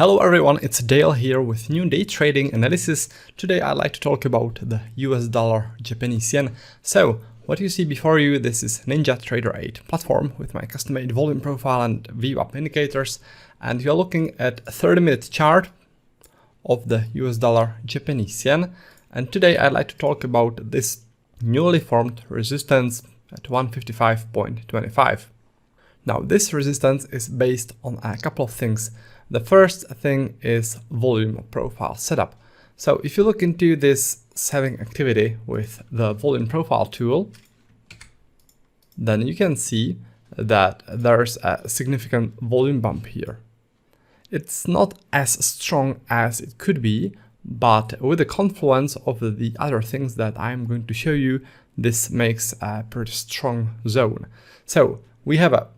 Hello everyone, it's Dale here with new day trading analysis. Today I'd like to talk about the US dollar Japanese yen. So what you see before you, this is NinjaTrader 8 platform with my custom-made volume profile and VWAP indicators. And you're looking at a 30-minute chart of the US dollar Japanese yen. And today I'd like to talk about this newly formed resistance at 155.25. Now this resistance is based on a couple of things. The first thing is volume profile setup. So if you look into this selling activity with the volume profile tool, then you can see that there's a significant volume bump here. It's not as strong as it could be, but with the confluence of the other things that I'm going to show you, this makes a pretty strong zone. So we have a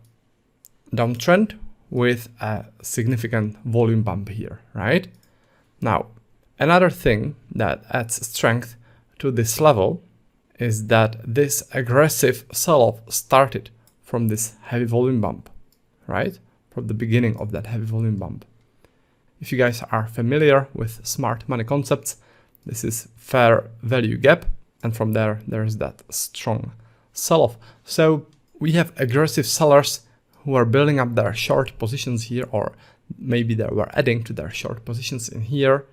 downtrend with a significant volume bump here, right? Now, another thing that adds strength to this level is that this aggressive sell-off started from this heavy volume bump, right? From the beginning of that heavy volume bump. If you guys are familiar with smart money concepts, this is fair value gap, and from there is that strong sell-off. So we have aggressive sellers who are building up their short positions here, or maybe they were adding to their short positions in here.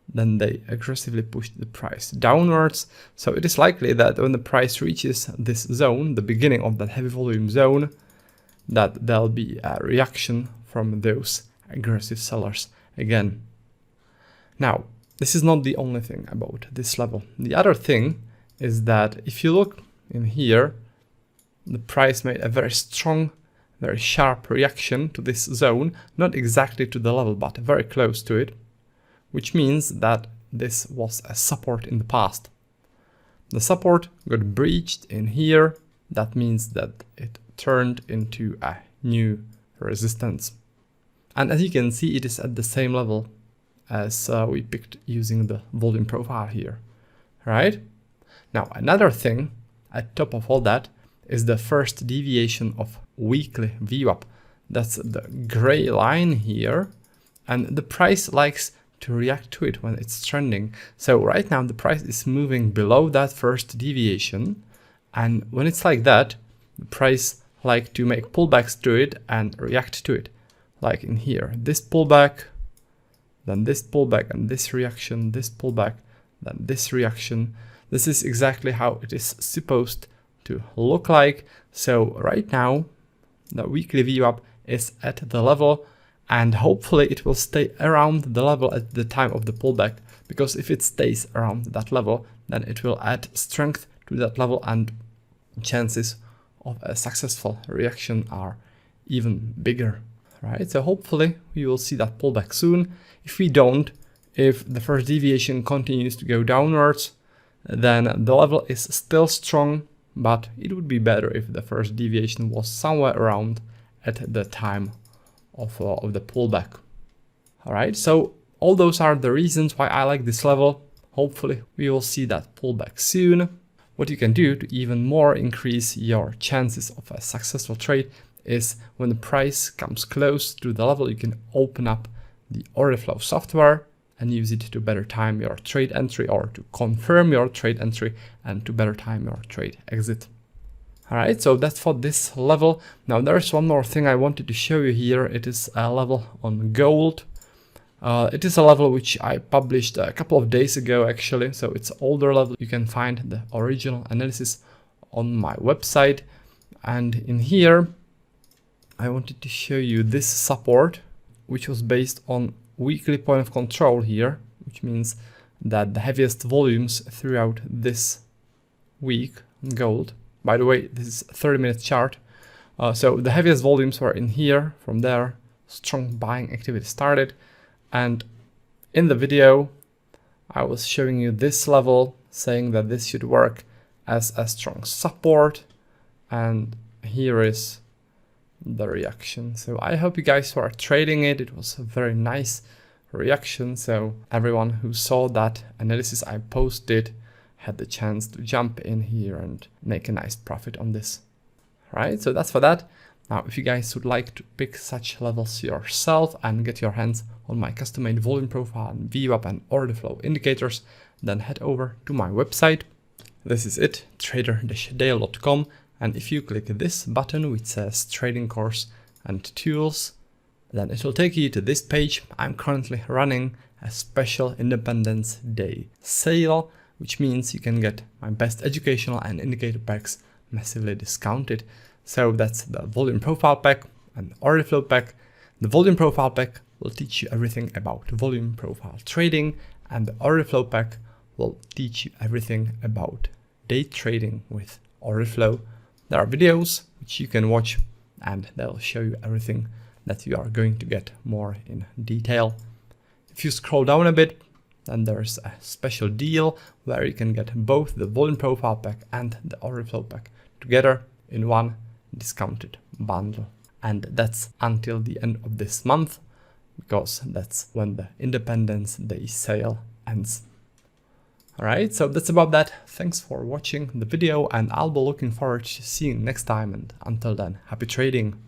Then they aggressively push the price downwards. So it is likely that when the price reaches this zone, the beginning of that heavy volume zone, that there'll be a reaction from those aggressive sellers again. Now, this is not the only thing about this level. The other thing is that if you look in here, the price made a very strong, very sharp reaction to this zone, not exactly to the level, but very close to it, which means that this was a support in the past. The support got breached in here. That means that it turned into a new resistance. And as you can see, it is at the same level as we picked using the volume profile here, right? Now, another thing at top of all that is the first deviation of weekly VWAP. That's the gray line here, and the price likes to react to it when it's trending. So right now the price is moving below that first deviation, and when it's like that, the price like to make pullbacks to it and react to it. Like in here, this pullback, then this pullback, and this reaction, this pullback, then this reaction. This is exactly how it is supposed to look like. So right now the weekly VWAP is at the level, and hopefully it will stay around the level at the time of the pullback, because if it stays around that level, then it will add strength to that level and chances of a successful reaction are even bigger, right? So hopefully we will see that pullback soon. If we don't, if the first deviation continues to go downwards, then the level is still strong, but it would be better if the first deviation was somewhere around at the time of the pullback. All right, so all those are the reasons why I like this level. Hopefully we will see that pullback soon. What you can do to even more increase your chances of a successful trade is when the price comes close to the level, you can open up the order flow software and use it to better time your trade entry, or to confirm your trade entry and to better time your trade exit. All right, so that's for this level. Now there's one more thing I wanted to show you here. It is a level on gold. It is a level which I published a couple of days ago actually, so it's an older level. You can find the original analysis on my website. And in here, I wanted to show you this support, which was based on weekly point of control here, which means that the heaviest volumes throughout this week on gold. By the way, this is a 30-minute chart. So the heaviest volumes were in here. From there, strong buying activity started. And in the video, I was showing you this level, saying that this should work as a strong support. And here is the reaction. So I hope you guys who are trading it, it was a very nice reaction. So everyone who saw that analysis I posted had the chance to jump in here and make a nice profit on this. Right, so that's for that. Now, if you guys would like to pick such levels yourself and get your hands on my custom-made volume profile and VWAP and order flow indicators, then head over to my website. This is it, trader-dale.com. And if you click this button which says trading course and tools, then it will take you to this page. I'm currently running a special Independence Day sale, which means you can get my best educational and indicator packs massively discounted. So that's the volume profile pack and order flow pack. The volume profile pack will teach you everything about volume profile trading, and the order flow pack will teach you everything about day trading with order flow. There are videos which you can watch and they'll show you everything that you are going to get more in detail. If you scroll down a bit, then there's a special deal where you can get both the volume profile pack and the order flow pack together in one discounted bundle. And that's until the end of this month, because that's when the Independence Day sale ends. Alright, so that's about that. Thanks for watching the video, and I'll be looking forward to seeing you next time, and until then, happy trading!